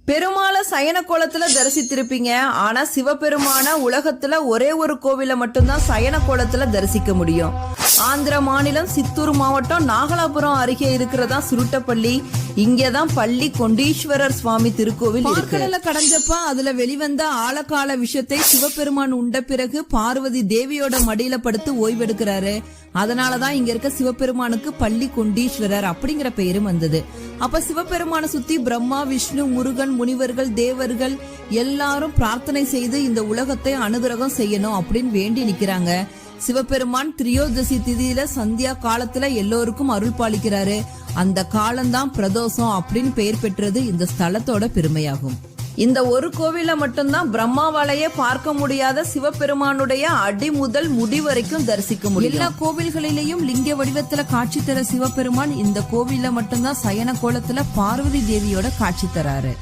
பெருமாளை சயன கோலத்துல தரிசித்திருப்பீங்க. ஆனா சிவபெருமான உலகத்துல ஒரே ஒரு கோவில மட்டும்தான் சயன கோலத்துல தரிசிக்க முடியும். ஆந்திர மாநிலம் சித்தூர் மாவட்டம் நாகலாபுரம் அருகே இருக்கிறதா சுருட்டப்பள்ளி. இங்கதான் பள்ளி கொண்டீஸ்வரர் சுவாமி திருக்கோவில் இருக்கு. கடைஞ்சப்ப அதுல வெளிவந்த ஆழகால விஷத்தை சிவபெருமான் உண்ட பிறகு பார்வதி தேவியோட மடியில படுத்து ஓய்வெடுக்கிறாரு. அதனாலதான் இங்க இருக்க சிவபெருமானுக்கு பள்ளி கொண்டீஸ்வரர் அப்படிங்கிற பெயரும் வந்தது. அப்ப சிவபெருமான சுத்தி பிரம்மா, விஷ்ணு, முருகன், முனிவர்கள், தேவர்கள் எல்லாரும் பிரார்த்தனை செய்து இந்த உலகத்தை அனுகிரகம் செய்யணும் அப்படின்னு வேண்டி நிக்கிறாங்க. சிவபெருமான் திரியோதசி திதியில சந்தியா காலத்துல எல்லோருக்கும் அருள் பாலிக்கிறாரு. அந்த காலம்தான் பிரதோஷம் அப்படின்னு பெயர் பெற்றது இந்த ஸ்தலத்தோட பெருமையாகும். இந்த ஒரு கோவில மட்டும்தான் பிரம்மாவாலேயே பார்க்க முடியாத சிவபெருமானுடைய அடி முதல் முடி வரைக்கும் தரிசிக்க முடியும். எல்லா கோவில்களிலேயும் லிங்க வடிவத்துல காட்சி தர சிவபெருமான் இந்த கோவில மட்டும்தான் சயன கோலத்துல பார்வதி தேவியோட காட்சி தராரு.